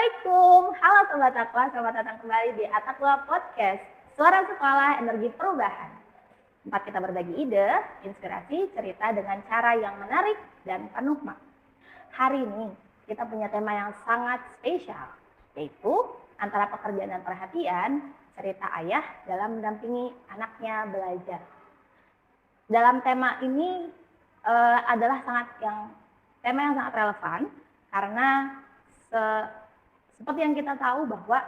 Assalamualaikum, halo Sobat Takwa, selamat datang kembali di Atakwa Podcast, suara sekolah energi perubahan. Tempat kita berbagi ide, inspirasi, cerita dengan cara yang menarik dan penuh makna. Hari ini kita punya tema yang sangat spesial, yaitu antara pekerjaan dan perhatian, cerita ayah dalam mendampingi anaknya belajar. Dalam tema ini adalah tema yang sangat relevan karena seperti yang kita tahu bahwa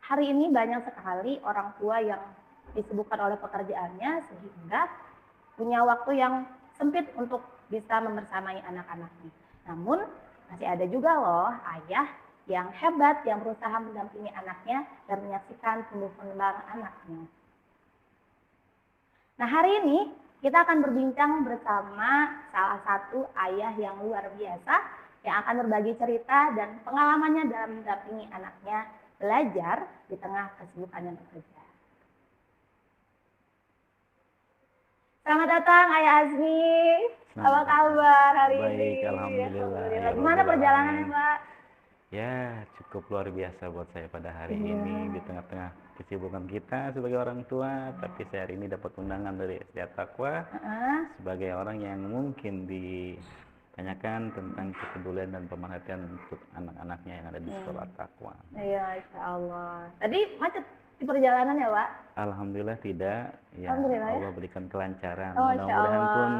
hari ini banyak sekali orang tua yang disibukkan oleh pekerjaannya sehingga punya waktu yang sempit untuk bisa membersamai anak-anaknya. Namun masih ada juga loh ayah yang hebat yang berusaha mendampingi anaknya dan menyaksikan tumbuh kembang anaknya. Nah, hari ini kita akan berbincang bersama salah satu ayah yang luar biasa yang akan berbagi cerita dan pengalamannya dalam mendampingi anaknya belajar di tengah kesibukannya bekerja. Selamat datang Ayah Azmi. Apa kabar hari ini? Baik, alhamdulillah. Ya, Gimana perjalanannya, Pak? Ya, cukup luar biasa buat saya pada hari ini di tengah-tengah kesibukan kita sebagai orang tua, tapi saya hari ini dapat undangan dari SD Takwa sebagai orang yang mungkin ditanyakan tentang kepedulian dan pemerhatian untuk anak-anaknya yang ada di sekolah Takwa. Iya, insya Allah. Tadi macet di perjalanan ya, Pak? Alhamdulillah tidak. Ya, Alhamdulillah ya. Allah berikan kelancaran. Oh, insya Mudah-mudahan Allah. pun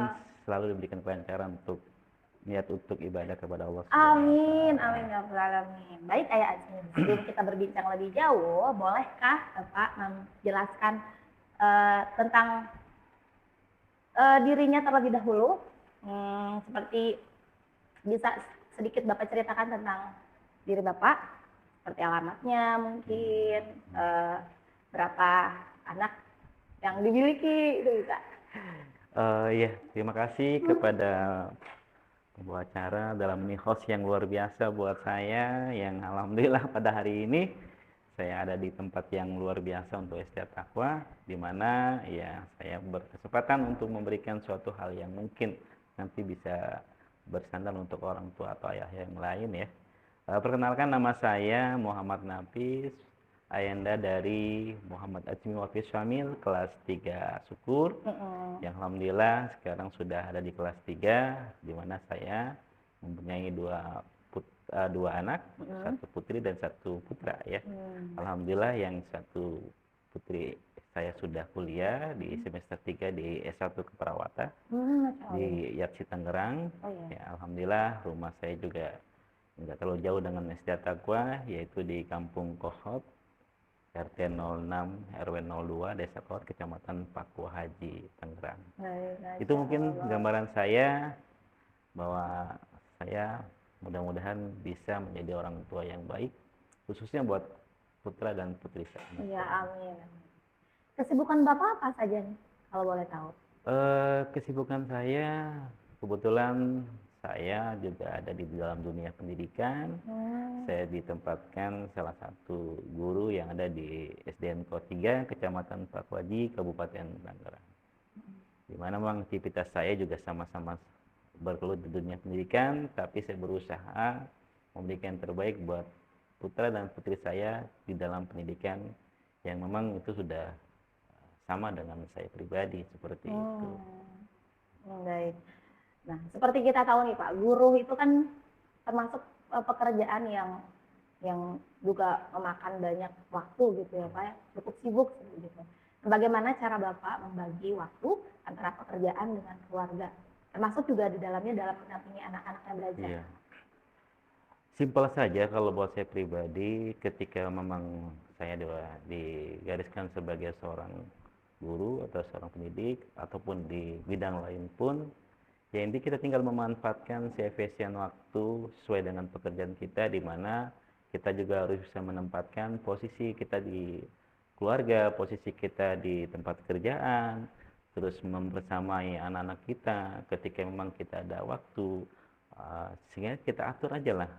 selalu diberikan kelancaran untuk niat untuk ibadah kepada Allah. Amin, amin ya rabbal alamin. Baik Ayah Azmi, sebelum kita berbincang lebih jauh, bolehkah Bapak menjelaskan tentang dirinya terlebih dahulu? Seperti bisa sedikit Bapak ceritakan tentang diri Bapak, seperti alamatnya mungkin, berapa anak yang dimiliki, itu bisa. Ya, terima kasih kepada pembawa acara dalam ini host yang luar biasa buat saya, yang alhamdulillah pada hari ini saya ada di tempat yang luar biasa untuk SD Takwa, di mana ya saya berkesempatan untuk memberikan suatu hal yang mungkin nanti bisa bersandar untuk orang tua atau ayah yang lain ya. Perkenalkan, nama saya Muhammad Nafis, ayanda dari Muhammad Azmi Wafis Syamil, kelas 3 Syukur. Yang alhamdulillah sekarang sudah ada di kelas 3, di mana saya mempunyai dua anak, satu putri dan satu putra ya. Alhamdulillah yang satu putri saya sudah kuliah di semester 3 di S1 Keperawatan di YAPSI Tangerang. Ya, alhamdulillah rumah saya juga nggak terlalu jauh dengan SD Takwa, yaitu di Kampung Kohot, RT 06 RW 02 Desa Kohot, Kecamatan Paku Haji, Tangerang. Itu mungkin gambaran saya, bahwa saya mudah-mudahan bisa menjadi orang tua yang baik, khususnya buat putra dan putri saya. Iya, amin. Kesibukan Bapak apa saja nih, kalau boleh tahu? Kesibukan saya, kebetulan saya juga ada di dalam dunia pendidikan. Saya ditempatkan salah satu guru yang ada di SDN Ko 3, Kecamatan Pakwaji, Kabupaten Tangerang. Di mana memang aktivitas saya juga sama-sama bergelut di dunia pendidikan, tapi saya berusaha memberikan yang terbaik buat putra dan putri saya di dalam pendidikan yang memang itu sudah sama dengan saya pribadi, seperti itu. Baik. Nah, seperti kita tahu nih Pak, guru itu kan termasuk pekerjaan yang juga memakan banyak waktu gitu ya Pak, ya, cukup sibuk gitu. Bagaimana cara Bapak membagi waktu antara pekerjaan dengan keluarga, termasuk juga di dalamnya dalam mendampingi anak-anaknya belajar? Iya. Simpel saja kalau buat saya pribadi, ketika memang saya digariskan sebagai seorang guru atau seorang pendidik ataupun di bidang lain pun, ya inti kita tinggal memanfaatkan seefisien waktu sesuai dengan pekerjaan kita, di mana kita juga harus bisa menempatkan posisi kita di keluarga, posisi kita di tempat kerjaan, terus membersamai anak-anak kita ketika memang kita ada waktu, sehingga kita atur aja lah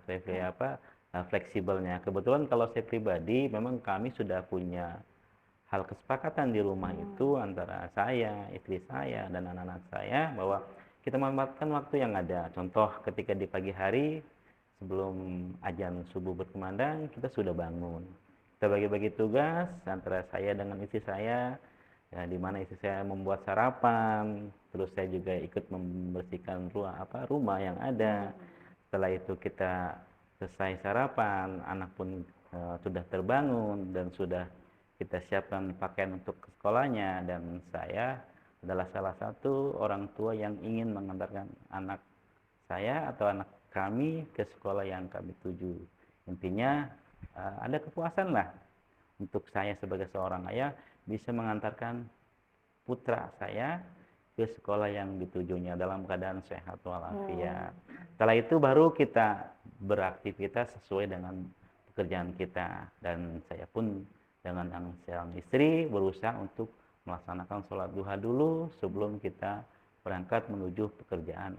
fleksibelnya. Kebetulan kalau saya pribadi, memang kami sudah punya hal kesepakatan di rumah itu antara saya, istri saya, dan anak-anak saya, bahwa kita memanfaatkan waktu yang ada. Contoh, ketika di pagi hari sebelum azan subuh berkumandang kita sudah bangun. Kita bagi-bagi tugas antara saya dengan istri saya, ya, di mana istri saya membuat sarapan, terus saya juga ikut membersihkan rumah yang ada. Setelah itu kita selesai sarapan, anak pun sudah terbangun dan sudah kita siapkan pakaian untuk ke sekolahnya, dan saya adalah salah satu orang tua yang ingin mengantarkan anak saya atau anak kami ke sekolah yang kami tuju. Intinya ada kepuasan lah untuk saya sebagai seorang ayah bisa mengantarkan putra saya ke sekolah yang ditujunya dalam keadaan sehat walafiat. Setelah itu baru kita beraktivitas sesuai dengan pekerjaan kita, dan saya pun dengan sang istri berusaha untuk melaksanakan sholat duha dulu sebelum kita berangkat menuju pekerjaan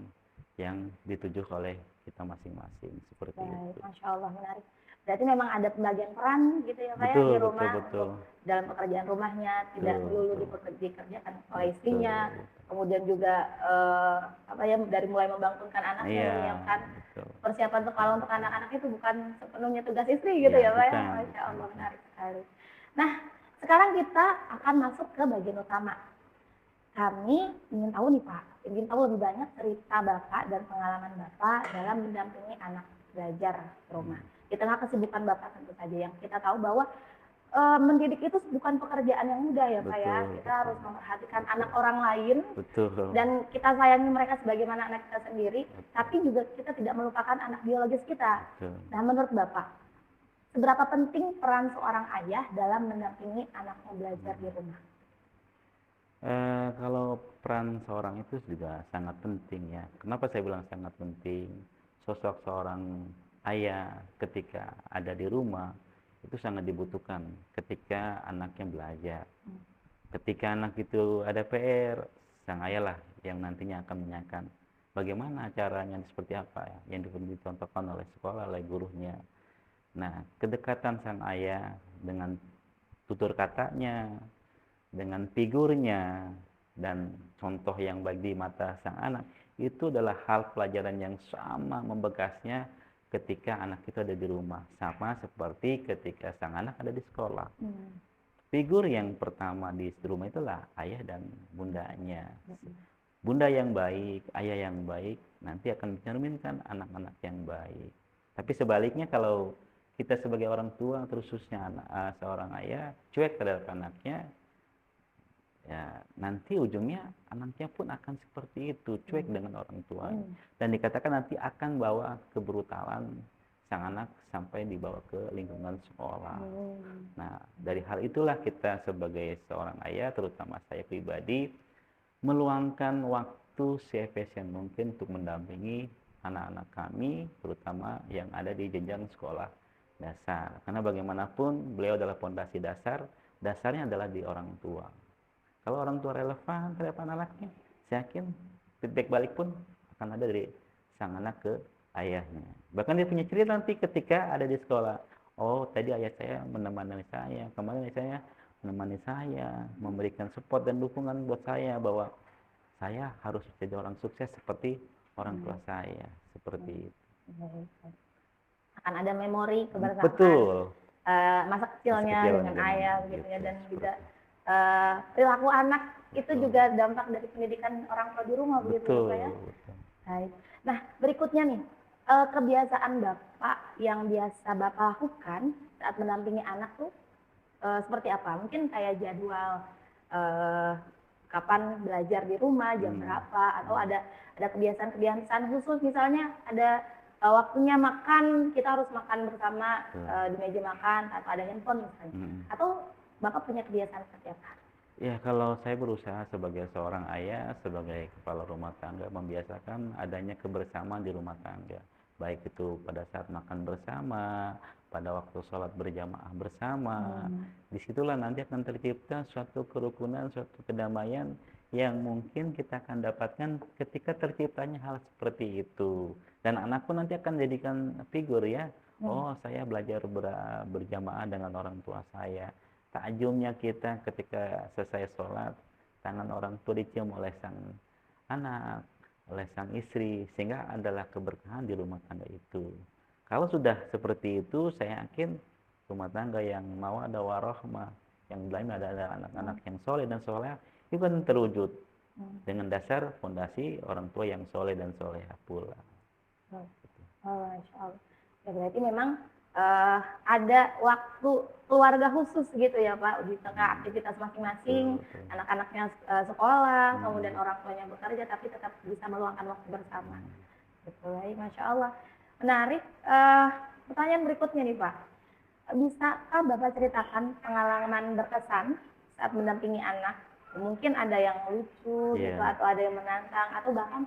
yang dituju oleh kita masing-masing, seperti Baik, itu. Masya Allah, menarik. Berarti memang ada pembagian peran gitu ya Pak ya, Betul, di betul, rumah betul. untuk dalam pekerjaan rumahnya, tidak Betul, melulu betul. dikerjakan oleh istrinya, Betul. kemudian juga apa ya, dari mulai membangunkan anaknya, Iya, menyiapkan betul. persiapan sekolah untuk anak-anak itu bukan sepenuhnya tugas istri gitu Iya, ya Pak ya. bukan, Masya Allah, bukan. menarik sekali. Nah, sekarang kita akan masuk ke bagian utama. Kami ingin tahu nih Pak, ingin tahu lebih banyak cerita Bapak dan pengalaman Bapak dalam mendampingi anak belajar di rumah. Di tengah kesibukan Bapak tentu saja, yang kita tahu bahwa mendidik itu bukan pekerjaan yang mudah ya Pak ya. Betul, Kita betul. harus memperhatikan anak orang lain Betul. dan kita sayangi mereka sebagaimana anak kita sendiri, tapi juga kita tidak melupakan anak biologis kita. Betul. Nah, menurut Bapak, seberapa penting peran seorang ayah dalam mendampingi anaknya belajar di rumah? Kalau peran seorang itu juga sangat penting ya. Kenapa saya bilang sangat penting? Sosok seorang ayah ketika ada di rumah itu sangat dibutuhkan ketika anaknya belajar. Ketika anak itu ada PR, sang ayah lah yang nantinya akan menanyakan bagaimana caranya, seperti apa ya, yang dicontohkan oleh sekolah, oleh gurunya. Nah, kedekatan sang ayah dengan tutur katanya, dengan figurnya, dan contoh yang baik di mata sang anak, itu adalah hal pelajaran yang sama membekasnya ketika anak itu ada di rumah, sama seperti ketika sang anak ada di sekolah. Figur yang pertama di rumah itulah ayah dan bundanya. Bunda yang baik, ayah yang baik, nanti akan mencerminkan anak-anak yang baik. Tapi sebaliknya, kalau kita sebagai orang tua, khususnya seorang ayah, cuek terhadap anaknya, ya nanti ujungnya anaknya pun akan seperti itu, cuek dengan orang tuanya. Dan dikatakan nanti akan bawa kebrutalan sang anak sampai dibawa ke lingkungan sekolah. Nah, dari hal itulah kita sebagai seorang ayah, terutama saya pribadi, meluangkan waktu seefisien mungkin untuk mendampingi anak-anak kami, terutama yang ada di jenjang sekolah dasar. Karena bagaimanapun beliau adalah pondasi dasar, dasarnya adalah di orang tua. Kalau orang tua relevan terhadap anaknya, saya yakin feedback balik pun akan ada dari sang anak ke ayahnya. Bahkan dia punya cerita nanti ketika ada di sekolah. Oh, tadi ayah saya menemani saya, kemarin ayah saya menemani saya, memberikan support dan dukungan buat saya bahwa saya harus jadi orang sukses seperti orang tua saya, seperti itu. Akan ada memori kebersamaan. Betul. Masa kecilnya dengan ayah gitu ya, dan juga perilaku anak itu juga dampak dari pendidikan orang tua di rumah, begitu ya. Baik. Nah, berikutnya nih, kebiasaan Bapak yang biasa Bapak lakukan saat mendampingi anak tuh seperti apa? Mungkin kayak jadwal kapan belajar di rumah, jam berapa, atau ada kebiasaan-kebiasaan khusus, misalnya ada waktunya makan, kita harus makan bersama di meja makan atau ada handphone misalnya, atau Bapak punya kebiasaan seperti apa? Ya, kalau saya berusaha sebagai seorang ayah, sebagai kepala rumah tangga, membiasakan adanya kebersamaan di rumah tangga. Baik itu pada saat makan bersama, pada waktu sholat berjamaah bersama. Disitulah nanti akan tercipta suatu kerukunan, suatu kedamaian yang mungkin kita akan dapatkan ketika terciptanya hal seperti itu. Dan anak pun nanti akan jadikan figur ya, oh saya belajar berjamaah dengan orang tua saya. Takjubnya kita ketika selesai sholat, tangan orang tua dicium oleh sang anak, oleh sang istri, sehingga adalah keberkahan di rumah tangga itu. Kalau sudah seperti itu, saya yakin rumah tangga yang mawaddah warahmah, yang lain ada anak-anak yang soleh dan soleh, itu kan terwujud dengan dasar fondasi orang tua yang soleh dan soleha pula. Oh, Masya Allah. Ya, berarti memang ada waktu keluarga khusus gitu ya Pak, di tengah aktivitas masing-masing, Betul. anak-anaknya sekolah, kemudian orang tuanya bekerja, tapi tetap bisa meluangkan waktu bersama. Betul, Masya Allah. Menarik. Pertanyaan berikutnya nih Pak, bisakah Bapak ceritakan pengalaman berkesan saat mendampingi anak? Mungkin ada yang lucu gitu, atau ada yang menantang, atau bahkan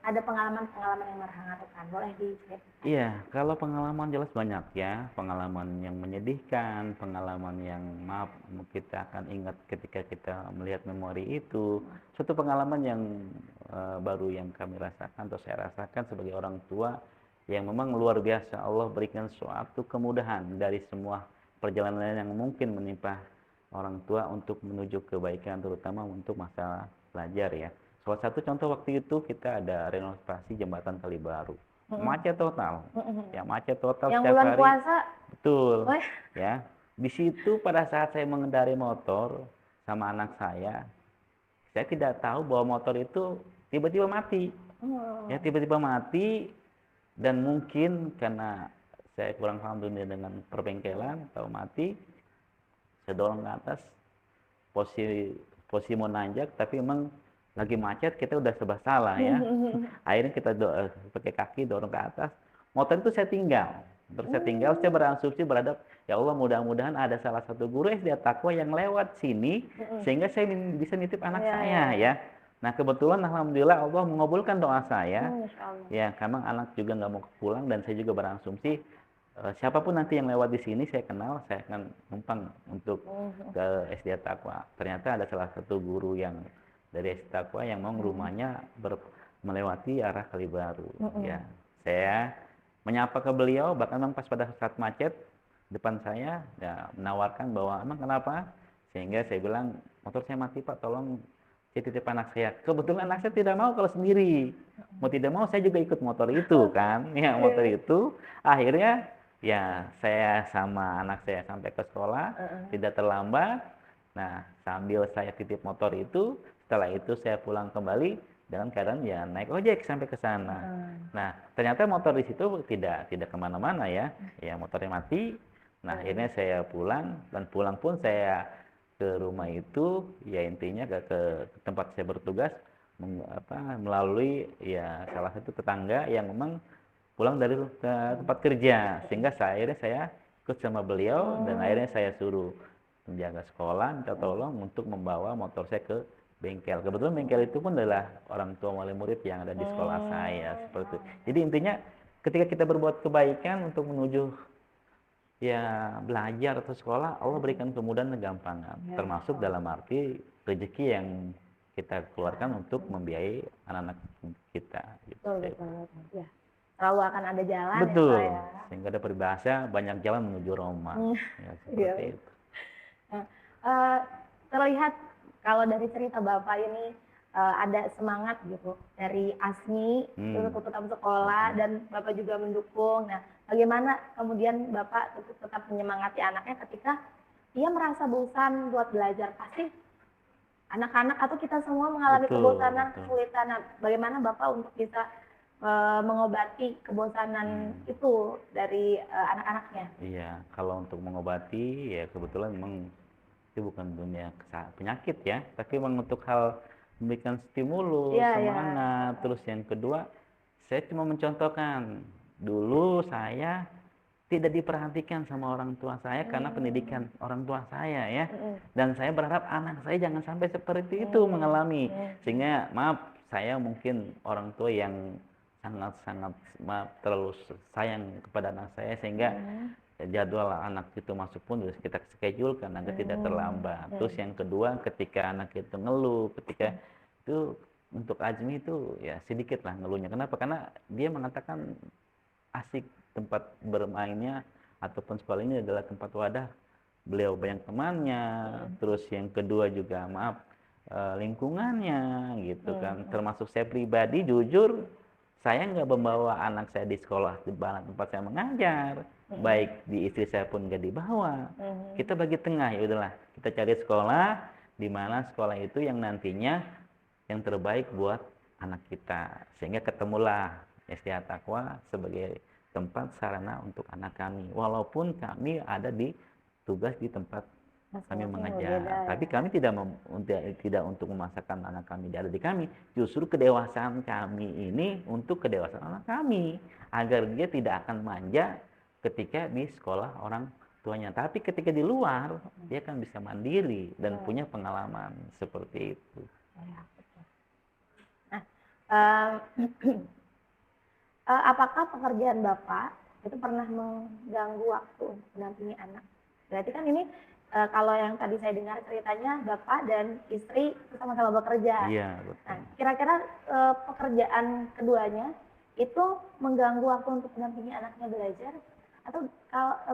ada pengalaman-pengalaman yang menghangatkan. Boleh diceritakan? Iya, kalau pengalaman jelas banyak ya, pengalaman yang menyedihkan, pengalaman yang maaf kita akan ingat ketika kita melihat memori itu, suatu pengalaman yang baru yang kami rasakan atau saya rasakan sebagai orang tua yang memang luar biasa. Allah berikan suatu kemudahan dari semua perjalanan yang mungkin menimpa orang tua untuk menuju kebaikan, terutama untuk masalah belajar ya. Salah satu contoh waktu itu kita ada renovasi jembatan Kali Baru. Macet total. Ya, macet total Yang setiap bulan hari. puasa, Betul. oh, Ya. Di situ pada saat saya mengendarai motor sama anak saya tidak tahu bahwa motor itu tiba-tiba mati. Ya, tiba-tiba mati dan mungkin karena saya kurang paham dunia dengan perbengkelan, tahu mati, saya dorong ke atas, posisi mau nanjak, tapi memang lagi macet, kita udah serba salah ya. Akhirnya kita pakai kaki dorong ke atas, motor itu saya tinggal. Terus saya berasumsi berhadap, ya Allah mudah-mudahan ada salah satu guru SD Taqwa yang lewat sini, sehingga saya bisa nitip anak saya ya. Nah kebetulan alhamdulillah Allah mengabulkan doa saya. Masya Allah. Ya, karena anak juga nggak mau pulang dan saya juga berasumsi siapapun nanti yang lewat di sini saya kenal, saya akan numpang untuk ke SD Taqwa. Ternyata ada salah satu guru yang dari SD Taqwa yang mau rumahnya melewati arah Kali Baru. Ya, saya menyapa ke beliau, bahkan memang pas pada saat macet depan saya, ya, menawarkan bahwa emang kenapa? Sehingga saya bilang motor saya mati Pak, tolong saya titip anak saya. Kebetulan anak saya tidak mau kalau sendiri. Mau tidak mau saya juga ikut motor itu kan. Ya, motor itu akhirnya ya saya sama anak saya sampai ke sekolah, tidak terlambat. Nah, sambil saya titip motor itu, setelah itu saya pulang kembali dalam keadaan ya naik ojek sampai ke sana. Nah, ternyata motor di situ tidak kemana-mana ya. Ya, motornya mati. Nah, akhirnya saya pulang dan pulang pun saya ke rumah itu ya intinya ke tempat saya bertugas melalui ya salah satu tetangga yang memang pulang dari tempat kerja, sehingga akhirnya saya ikut sama beliau dan akhirnya saya suruh menjaga sekolah minta tolong untuk membawa motor saya ke bengkel. Kebetulan bengkel itu pun adalah orang tua wali murid yang ada di sekolah saya seperti itu. Jadi intinya ketika kita berbuat kebaikan untuk menuju ya belajar atau sekolah, Allah berikan kemudahan dan kegampangan, termasuk dalam arti rezeki yang kita keluarkan untuk membiayai anak-anak kita. Gitu. Betul. Ya. Selalu akan ada jalan. Betul. Ya, Sehingga ada peribahasa banyak jalan menuju Roma. Ya, seperti itu. Nah, terlihat kalau dari cerita Bapak ini ada semangat gitu dari Asmi untuk tetap sekolah dan Bapak juga mendukung. Nah, bagaimana kemudian Bapak tetap menyemangati anaknya ketika dia merasa bosan buat belajar? Pasti anak-anak atau kita semua mengalami kebosanan, kesulitan. Nah, bagaimana Bapak untuk bisa mengobati kebosanan itu dari anak-anaknya? Iya, kalau untuk mengobati ya kebetulan memang itu bukan dunia penyakit ya, tapi memang untuk hal memberikan stimulus semangat. Terus yang kedua, saya cuma mencontohkan dulu saya tidak diperhatikan sama orang tua saya karena pendidikan orang tua saya ya, dan saya berharap anak saya jangan sampai seperti itu mengalami, sehingga maaf saya mungkin orang tua yang sangat terlalu sayang kepada anak saya sehingga jadwal anak itu masuk pun harus kita schedulekan agar tidak terlambat. Terus yang kedua, ketika anak itu ngeluh, ketika itu untuk Azmi itu ya sedikit lah ngeluhnya. Kenapa? Karena dia mengatakan asik tempat bermainnya ataupun sekolah ini adalah tempat wadah beliau banyak temannya. Terus yang kedua juga lingkungannya gitu kan. Termasuk saya pribadi jujur saya nggak membawa anak saya di sekolah di mana tempat saya mengajar, Mhm. baik di istri saya pun nggak dibawa. Mhm. Kita bagi tengah, ya udahlah, kita cari sekolah di mana sekolah itu yang nantinya yang terbaik buat anak kita. Sehingga ketemulah SDA Taqwa sebagai tempat sarana untuk anak kami. Walaupun kami ada di tugas di tempat kami Masing-masing berbeda mengajar, ya. tapi kami tidak untuk memaksakan anak kami ada di kami. Justru kedewasaan kami ini untuk kedewasaan anak kami, agar dia tidak akan manja ketika di sekolah orang tuanya. Tapi ketika di luar, Mhm. dia kan bisa mandiri dan Mhm. punya pengalaman seperti itu. Iya, betul. Nah, apakah pekerjaan Bapak itu pernah mengganggu waktu untuk mendampingi anak? Berarti kan ini, kalau yang tadi saya dengar ceritanya Bapak dan istri sama-sama bekerja. Iya, Nah, betul. kira-kira, pekerjaan keduanya itu mengganggu waktu untuk mendampingi anaknya belajar atau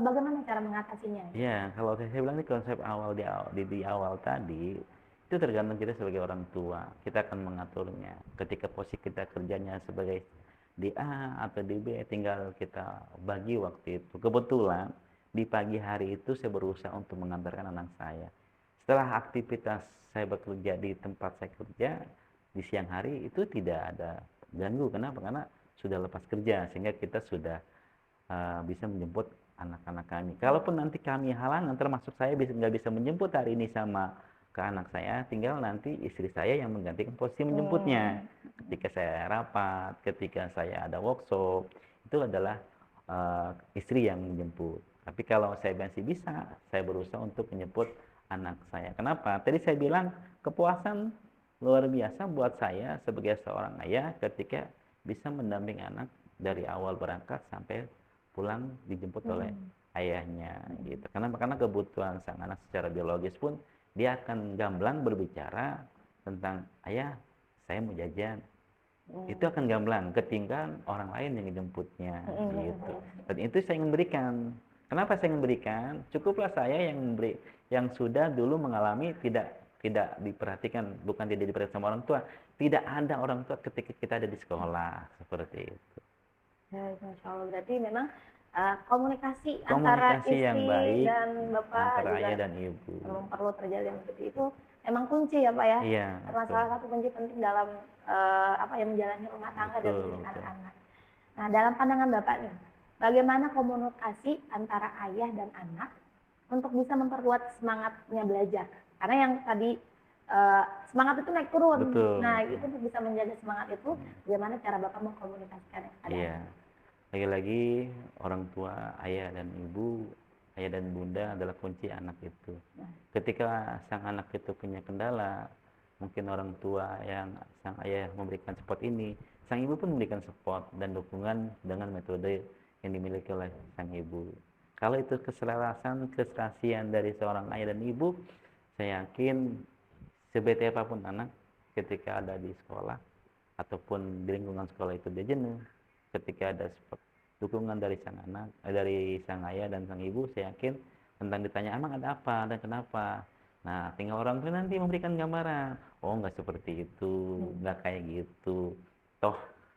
bagaimana cara mengatasinya? Iya, kalau saya bilang ini konsep awal di awal tadi, itu tergantung kita sebagai orang tua. Kita akan mengaturnya. Ketika posisi kita kerjanya sebagai di A atau di B, tinggal kita bagi waktu itu. Kebetulan di pagi hari itu saya berusaha untuk mengantarkan anak saya. Setelah aktivitas saya bekerja di tempat saya kerja, di siang hari itu tidak ada ganggu. Kenapa? Karena sudah lepas kerja, sehingga kita sudah bisa menjemput anak-anak kami. Kalaupun nanti kami halangan, termasuk saya nggak bisa menjemput hari ini sama ke anak saya, tinggal nanti istri saya yang menggantikan posisi menjemputnya. Mmm. Ketika saya rapat, ketika saya ada workshop, itu adalah istri yang menjemput. Tapi kalau saya masih bisa, saya berusaha untuk menjemput anak saya. Kenapa? Tadi saya bilang kepuasan luar biasa buat saya sebagai seorang ayah ketika bisa mendampingi anak dari awal berangkat sampai pulang dijemput oleh Mhm. ayahnya Mhm. gitu. Karena kebutuhan sang anak secara biologis pun dia akan gamblang berbicara tentang, "Ayah, saya mau jajan." Itu Mhm. akan gamblang ketinggalan orang lain yang dijemputnya Mhm mhm gitu. mhm. Dan itu saya ingin berikan. Kenapa saya ingin berikan? Cukuplah saya yang sudah dulu mengalami tidak diperhatikan, bukan tidak diperhatikan sama orang tua, tidak ada orang tua ketika kita ada di sekolah, seperti itu. Baik, Masya Allah. Berarti memang, komunikasi antara Komunikasi yang istri baik dan Bapak antara ayah juga dan ibu. memang perlu terjalin seperti itu, memang kunci ya, Pak, ya? Iya, Karena betul. salah satu kunci penting dalam, apa ya, menjalani rumah tangga dan Betul, mendidik betul. anak-anak. Nah, dalam pandangan Bapak nih, bagaimana komunikasi antara ayah dan anak untuk bisa memperkuat semangatnya belajar? Karena yang tadi, semangat itu naik turun. Betul, Nah, betul. itu untuk bisa menjaga semangat itu, Hmm, bagaimana cara Bapak mengkomunikasikannya kepada iya. anak? Lagi-lagi orang tua, ayah dan ibu, ayah dan bunda adalah kunci anak itu. Nah. Ketika sang anak itu punya kendala, mungkin orang tua yang sang ayah memberikan support ini, sang ibu pun memberikan support dan dukungan dengan metode yang dimiliki oleh sang ibu. Kalau itu keselarasan, keserasian dari seorang ayah dan ibu, saya yakin sebete apapun anak ketika ada di sekolah ataupun di lingkungan sekolah itu dia jenuh, ketika ada support dukungan dari sang anak, dari sang ayah dan sang ibu, saya yakin tentang ditanya emang ada apa dan kenapa. Nah, tinggal orang tua nanti memberikan gambaran. Oh, nggak seperti itu, Hmm. nggak kayak gitu. Toh,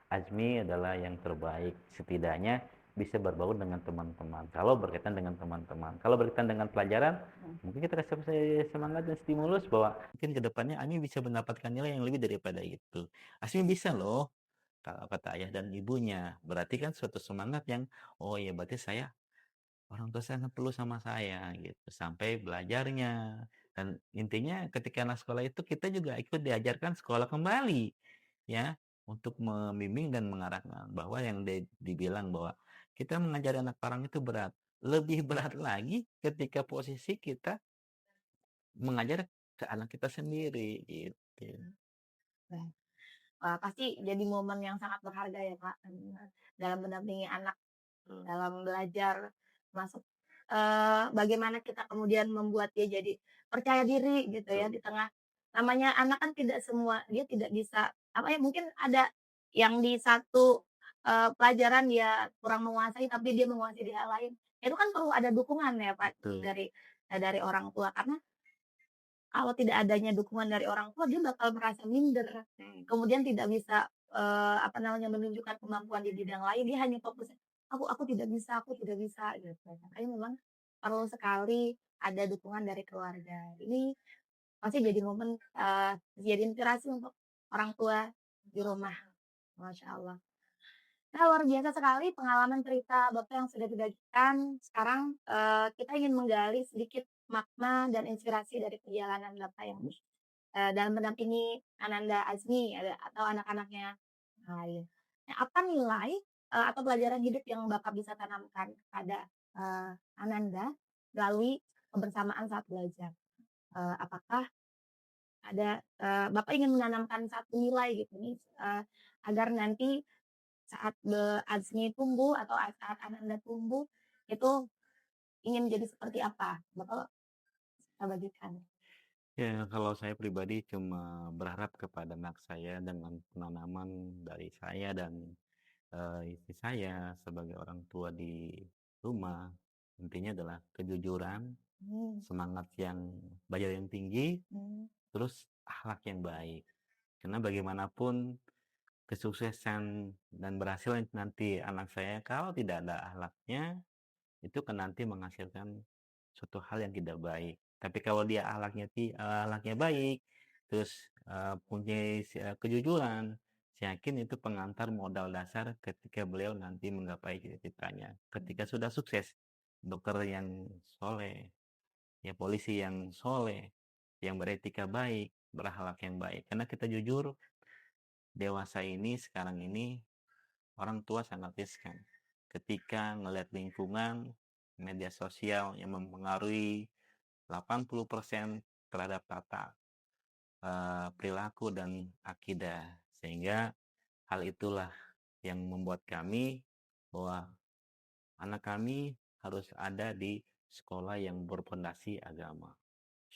Azmi adalah yang terbaik. Setidaknya bisa berbaur dengan teman-teman. Kalau berkaitan dengan teman-teman, kalau berkaitan dengan pelajaran, mungkin kita kasih semangat dan stimulus bahwa mungkin ke depannya Ami bisa mendapatkan nilai yang lebih daripada itu. Asmi bisa loh, kalau kata ayah dan ibunya. Berarti kan suatu semangat yang, oh ya berarti orang tua sangat perlu sama saya gitu. Sampai belajarnya. Dan intinya ketika anak sekolah itu kita juga ikut diajarkan sekolah kembali. Ya, untuk membimbing dan mengarahkan bahwa yang dibilang bahwa kita mengajari anak orang itu berat. Lebih berat lagi ketika posisi kita mengajar ke anak kita sendiri gitu. Nah, pasti jadi momen yang sangat berharga ya, Kak, dalam mendampingi anak Betul. dalam belajar, masuk bagaimana kita kemudian membuat dia jadi percaya diri gitu ya Betul. di tengah namanya anak kan tidak semua dia tidak bisa apa ya, mungkin ada yang di satu, pelajaran dia kurang menguasai tapi dia menguasai di hal lain. Itu kan perlu ada dukungan ya, Pak, Betul. dari orang tua karena kalau tidak adanya dukungan dari orang tua dia bakal merasa minder, kemudian tidak bisa, apa namanya, menunjukkan kemampuan di bidang lain, dia hanya fokus, aku tidak bisa," gitu. Makanya memang perlu sekali ada dukungan dari keluarga. Ini pasti jadi momen, jadi inspirasi untuk orang tua di rumah, masya Allah. Nah, luar biasa sekali pengalaman cerita Bapak yang sudah dibagikan. Sekarang, kita ingin menggali sedikit makna dan inspirasi dari perjalanan Bapak yang, dalam mendampingi Ananda Azmi atau anak-anaknya lain. Nah, apa nilai, atau pelajaran hidup yang Bapak bisa tanamkan kepada, Ananda melalui kebersamaan saat belajar? Apakah ada, Bapak ingin menanamkan satu nilai gitu nih, agar nanti saat Azmi tumbuh atau saat Ananda tumbuh, itu ingin jadi seperti apa? Bapak bisa bagikan. Ya, kalau saya pribadi cuma berharap kepada anak saya dengan penanaman dari saya dan istri saya sebagai orang tua di rumah. Intinya adalah kejujuran, Mmm, semangat yang bayar yang tinggi, mmm, terus akhlak yang baik. Karena bagaimanapun kesuksesan dan berhasil nanti anak saya kalau tidak ada akhlaknya, itu kan nanti menghasilkan suatu hal yang tidak baik. Tapi kalau dia akhlaknya baik, terus, punya kejujuran, saya yakin itu pengantar modal dasar ketika beliau nanti menggapai cita-citanya. Ketika sudah sukses, dokter yang soleh, ya polisi yang soleh, yang beretika baik, berakhlak yang baik. Karena kita jujur, dewasa ini, sekarang ini, orang tua sangat riskan. Ketika ngelihat lingkungan, media sosial yang mempengaruhi 80% terhadap tata, perilaku dan akidah. Sehingga hal itulah yang membuat kami bahwa anak kami harus ada di sekolah yang berpondasi agama.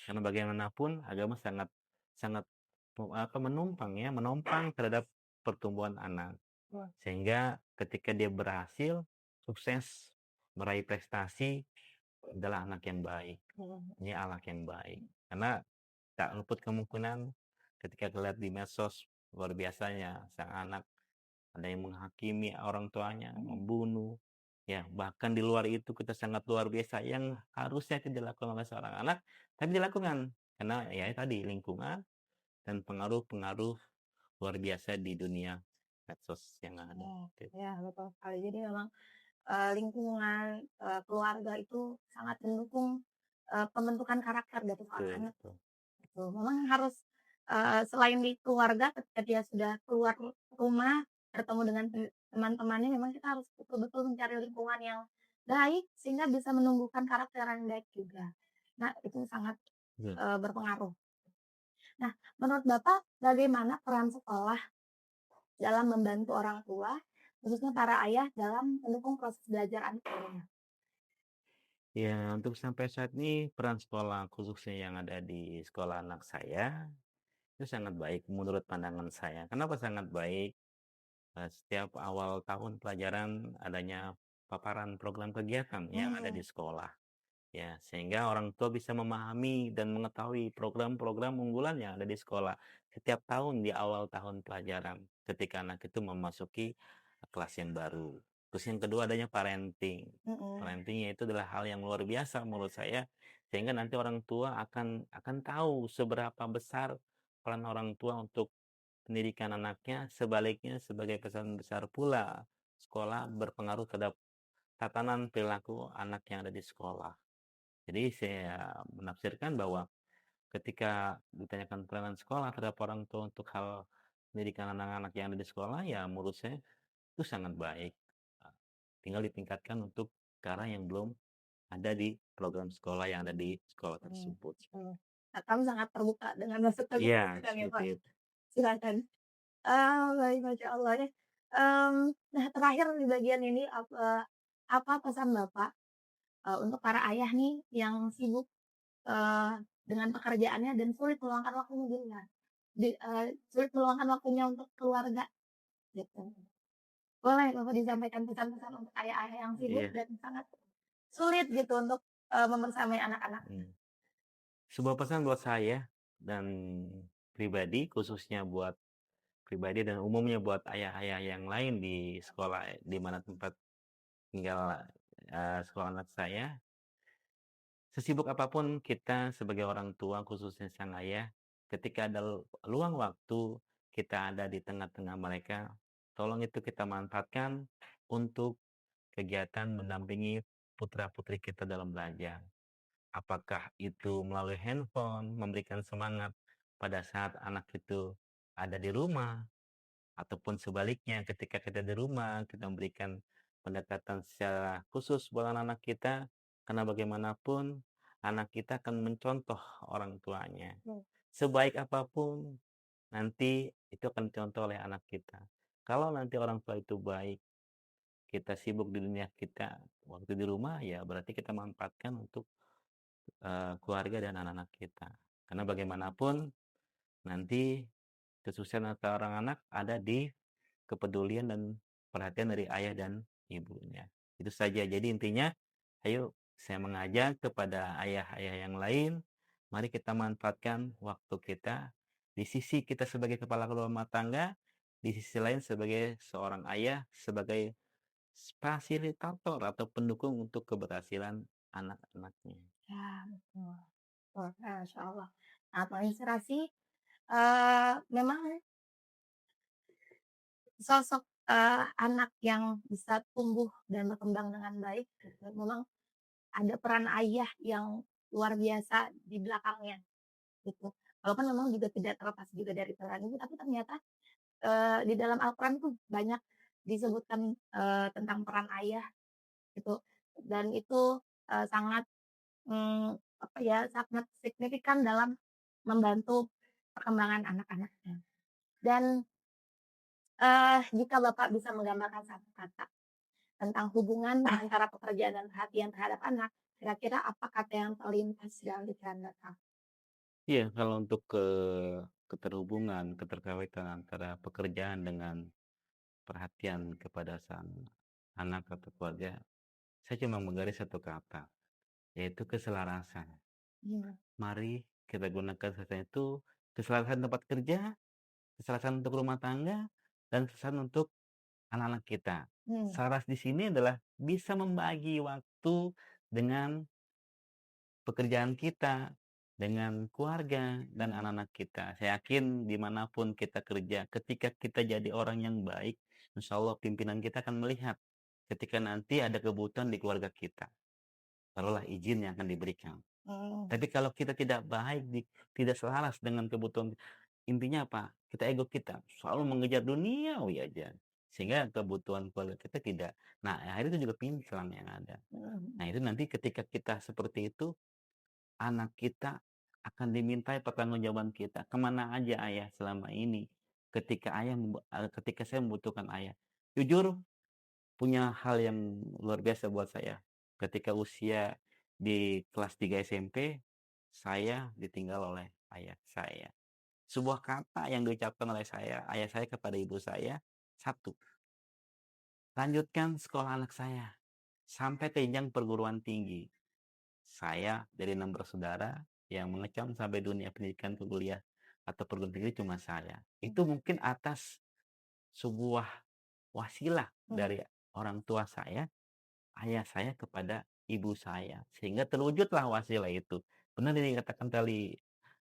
Karena bagaimanapun agama sangat sangat menopang terhadap pertumbuhan anak. wah, Sehingga ketika dia berhasil, sukses, meraih prestasi, adalah anak yang baik. mhm, Ini anak yang baik. Karena tak luput kemungkinan ketika terlihat di medsos, luar biasanya sang anak ada yang menghakimi orang tuanya, membunuh, ya bahkan di luar itu kita sangat luar biasa yang harusnya tidak dilakukan oleh seorang anak, tapi dilakukan. Karena ya tadi lingkungan dan pengaruh-pengaruh luar biasa di dunia medsos yang ada. oh, Gitu. ya betul sekali. Jadi memang, lingkungan, keluarga itu sangat mendukung, pembentukan karakter dari seorang Betul, anak. betul. Betul, memang harus, selain di keluarga ketika dia sudah keluar rumah, bertemu dengan teman-temannya, memang kita harus betul-betul mencari lingkungan yang baik, sehingga bisa menumbuhkan karakter yang baik juga. Nah, itu sangat, Betul. berpengaruh. Nah, menurut Bapak bagaimana peran sekolah dalam membantu orang tua, khususnya para ayah dalam mendukung proses belajar anak-anaknya? Ya, untuk sampai saat ini peran sekolah khususnya yang ada di sekolah anak saya itu sangat baik menurut pandangan saya. Kenapa sangat baik? Setiap awal tahun pelajaran adanya paparan program kegiatan yang ada Hmm, di sekolah. Ya, sehingga orang tua bisa memahami dan mengetahui program-program unggulan yang ada di sekolah setiap tahun di awal tahun pelajaran ketika anak itu memasuki kelas yang baru. Terus yang kedua adanya parenting. mhm, Parenting itu adalah hal yang luar biasa menurut saya sehingga nanti orang tua akan tahu seberapa besar peran orang tua untuk pendidikan anaknya, sebaliknya sebagai pesan besar pula sekolah berpengaruh terhadap tatanan perilaku anak yang ada di sekolah. Jadi saya menafsirkan bahwa ketika ditanyakan peranan sekolah terhadap orang tua untuk hal pendidikan anak-anak yang ada di sekolah, ya menurut saya itu sangat baik. Eee, Tinggal ditingkatkan untuk ke arah yang belum ada di program sekolah yang ada di sekolah mhm, tersebut. betul. Nah, kami sangat terbuka dengan masukan-masukan Iya, kami, seperti Pak. itu. Silakan. Baik, masya Allah ya. Nah, terakhir di bagian ini, apa pesan Bapak, untuk para ayah nih yang sibuk, dengan pekerjaannya dan sulit meluangkan waktunya gini ya, sulit meluangkan waktunya untuk keluarga, gitu. Boleh Bapak disampaikan pesan-pesan untuk ayah-ayah yang sibuk Iya, dan sangat sulit gitu untuk, membersamai anak-anaknya? mmm. Sebuah pesan buat saya dan pribadi khususnya buat pribadi dan umumnya buat ayah-ayah yang lain di sekolah di mana tempat tinggal, sekolah anak saya, sesibuk apapun kita sebagai orang tua khususnya sang ayah, ketika ada luang waktu kita ada di tengah-tengah mereka, tolong itu kita manfaatkan untuk kegiatan mendampingi putra-putri kita dalam belajar. Apakah itu melalui handphone, memberikan semangat pada saat anak itu ada di rumah, ataupun sebaliknya ketika kita di rumah, kita memberikan pendekatan secara khusus buat anak-anak kita, karena bagaimanapun anak kita akan mencontoh orang tuanya. Hmm. Sebaik apapun, nanti itu akan dicontoh oleh anak kita. Kalau nanti orang tua itu baik, kita sibuk di dunia kita, waktu di rumah ya berarti kita manfaatkan untuk keluarga dan anak-anak kita. Karena bagaimanapun nanti kesuksesan seorang anak ada di kepedulian dan perhatian dari ayah dan ibunya. Itu saja. Jadi intinya, ayo saya mengajak kepada ayah-ayah yang lain, mari kita manfaatkan waktu kita di sisi kita sebagai kepala rumah tangga, di sisi lain sebagai seorang ayah, sebagai fasilitator atau pendukung untuk keberhasilan anak-anaknya. Ya, betul. Betul, Masya Allah. Sangat menginspirasi. Memang sosok, anak yang bisa tumbuh dan berkembang dengan baik, gitu, memang ada peran ayah yang luar biasa di belakangnya, gitu. Walaupun memang juga tidak terlepas juga dari peran ibu, tapi ternyata, di dalam Al-Quran tuh banyak disebutkan, tentang peran ayah, gitu. Dan itu, sangat, apa ya, sangat signifikan dalam membantu perkembangan anak-anaknya. Dan, jika Bapak bisa menggambarkan satu kata tentang hubungan antara pekerjaan dan perhatian terhadap anak, kira-kira apa kata yang terlintas dalam pikiran Bapak? Iya, kalau untuk keterhubungan, keterkaitan antara pekerjaan dengan perhatian kepada sang anak atau keluarga, saya cuma menggaris satu kata, yaitu keselarasan. Iya. Mari kita gunakan keselarasan itu, keselarasan tempat kerja, keselarasan untuk rumah tangga, dan keselarasan untuk anak-anak kita. Mmm. Selaras di sini adalah bisa membagi waktu dengan pekerjaan kita, dengan keluarga dan Mhm. anak-anak kita. Saya yakin dimanapun kita kerja, ketika kita jadi orang yang baik, insya Allah pimpinan kita akan melihat ketika nanti ada kebutuhan di keluarga kita. Barulah izin yang akan diberikan. Mhm. Tapi kalau kita tidak baik, tidak selaras dengan kebutuhan, intinya apa? Kita ego kita selalu mengejar duniawi aja. Sehingga kebutuhan keluarga kita tidak. Nah, akhirnya itu juga pincang yang ada. Mhm. Nah, itu nanti ketika kita seperti itu, anak kita akan dimintai pertanggungjawaban kita, "Kemana aja ayah selama ini?" Ketika saya membutuhkan ayah. Jujur, punya hal yang luar biasa buat saya. Ketika usia di kelas 3 SMP, saya ditinggal oleh ayah saya. Sebuah kata yang diucapkan oleh ayah saya kepada ibu saya, satu, "Lanjutkan sekolah anak saya sampai ke jenjang perguruan tinggi." Saya dari 6 bersaudara yang mengecam sampai dunia pendidikan ke kuliah atau perguruan tinggi cuma saya. Itu Mhm. mungkin atas sebuah wasilah Mhm. dari orang tua saya, ayah saya kepada ibu saya, sehingga terwujudlah wasilah itu. Benar yang dikatakan tadi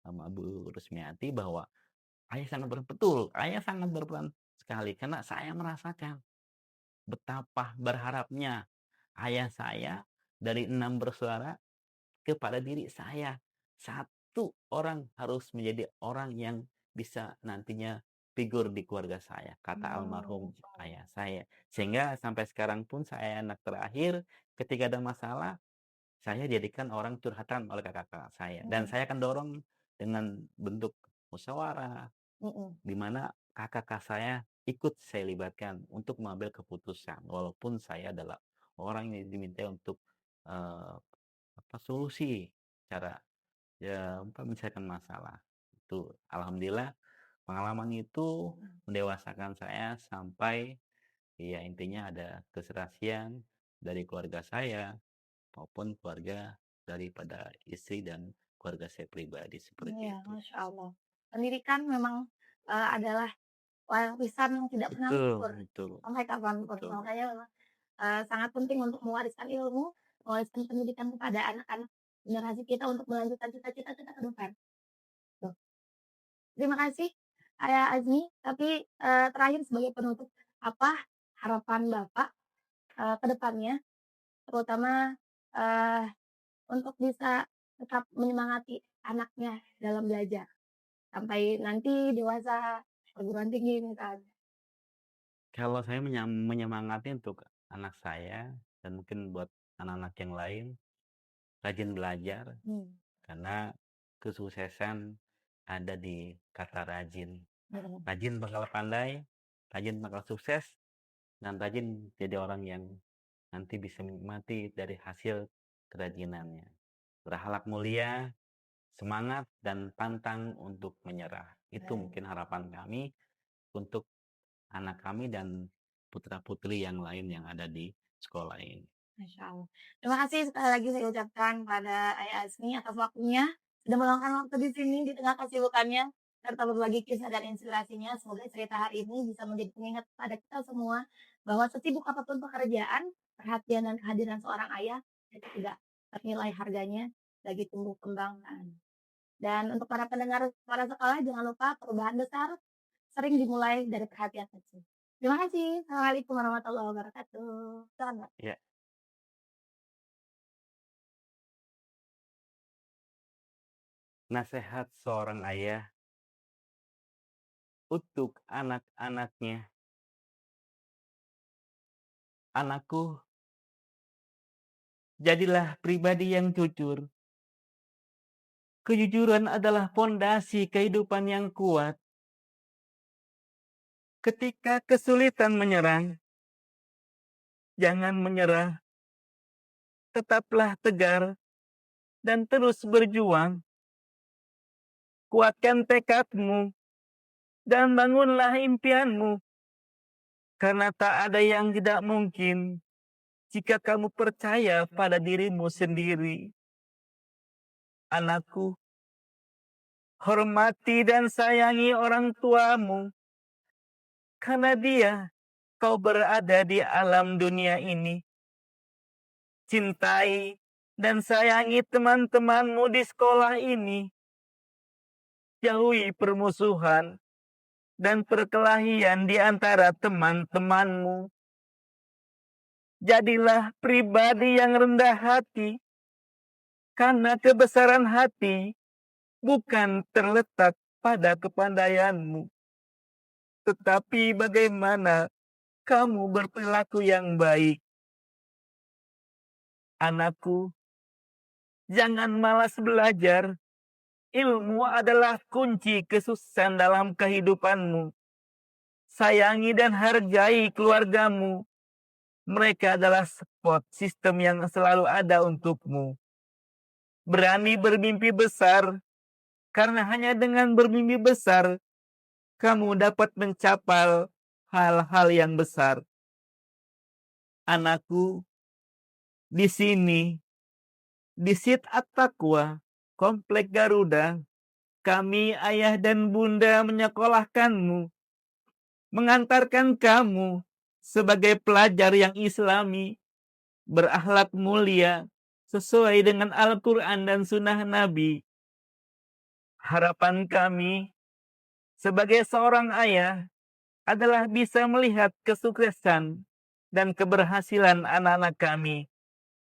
sama Bu Rusmiati bahwa ayah sangat berperan sekali karena saya merasakan betapa berharapnya ayah saya dari 6 bersaudara kepada diri saya. Satu orang harus menjadi orang yang bisa nantinya figur di keluarga saya, kata Oh, almarhum Masya Allah. ayah saya. Sehingga sampai sekarang pun saya anak terakhir, ketika ada masalah, saya jadikan orang curhatan oleh kakak-kakak saya. Dan Mhm. saya akan dorong dengan bentuk musyawarah, Mhm. di mana kakak-kakak saya ikut saya libatkan untuk mengambil keputusan. Walaupun saya adalah orang yang diminta untuk eh, solusi cara ya menyelesaikan masalah. Itu alhamdulillah pengalaman itu Mhm. mendewasakan saya sampai ya intinya ada keserasian dari keluarga saya maupun keluarga daripada istri dan keluarga saya pribadi seperti Iya, itu. Masya Allah. Pendidikan memang, adalah warisan yang tidak pernah Betul, luntur betul, sampai kapanpun. betul. Makanya memang, sangat penting untuk mewariskan ilmu, mewariskan pendidikan kepada anak-anak generasi kita untuk melanjutkan cita-cita kita ke depan. Tuh. Terima kasih, Ayah Azmi. Tapi, terakhir sebagai penutup, apa harapan Bapak, ke depannya, terutama, eee, untuk bisa tetap menyemangati anaknya dalam belajar, sampai nanti dewasa, perguruan tinggi misalnya? Kalau saya menyemangati untuk anak saya dan mungkin buat anak-anak yang lain, rajin belajar Mmm, karena kesuksesan ada di kata rajin. mhm, Rajin bakal pandai, rajin bakal sukses, dan rajin jadi orang yang nanti bisa menikmati dari hasil kerajinannya. Berakhlak mulia, semangat, dan pantang untuk menyerah. Itu baik. mungkin harapan kami untuk anak kami dan putra-putri yang lain yang ada di sekolah ini. Masya Allah. Terima kasih sekali lagi saya ucapkan pada Ayah Azmi atas waktunya, sudah meluangkan waktu di sini di tengah kesibukannya, serta berbagi kisah dan inspirasinya. Semoga cerita hari ini bisa menjadi pengingat pada kita semua bahwa sesibuk apapun pekerjaan, perhatian dan kehadiran seorang ayah itu tidak ternilai harganya bagi tumbuh kembang anak. Dan untuk para pendengar suara sekolah, jangan lupa perubahan besar sering dimulai dari perhatian kecil. Terima kasih. Assalamualaikum warahmatullahi wabarakatuh. Selamat. Ya, nasihat seorang ayah untuk anak-anaknya. Anakku, jadilah pribadi yang jujur. Kejujuran adalah fondasi kehidupan yang kuat. Ketika kesulitan menyerang, jangan menyerah, tetaplah tegar dan terus berjuang. Kuatkan tekadmu dan bangunlah impianmu, karena tak ada yang tidak mungkin jika kamu percaya pada dirimu sendiri. Anakku, hormati dan sayangi orang tuamu, karena dia kau berada di alam dunia ini. Cintai dan sayangi teman-temanmu di sekolah ini. Jauhi permusuhan dan perkelahian di antara teman-temanmu. Jadilah pribadi yang rendah hati, karena kebesaran hati bukan terletak pada kepandaianmu, tetapi bagaimana kamu berperilaku yang baik. Anakku, jangan malas belajar. Ilmu adalah kunci kesuksesan dalam kehidupanmu. Sayangi dan hargai keluargamu. Mereka adalah support sistem yang selalu ada untukmu. Berani bermimpi besar, karena hanya dengan bermimpi besar, kamu dapat mencapai hal-hal yang besar. Anakku, di sini, di Sit At-Taqwa, Komplek Garuda, kami ayah dan bunda menyekolahkanmu, mengantarkan kamu sebagai pelajar yang islami, berakhlak mulia, sesuai dengan Al-Quran dan Sunnah Nabi. Harapan kami sebagai seorang ayah adalah bisa melihat kesuksesan dan keberhasilan anak-anak kami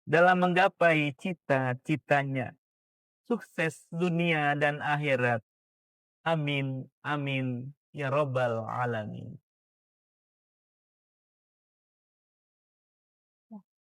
dalam menggapai cita-citanya. Sukses dunia dan akhirat. Amin, amin, ya Rabbal Alamin.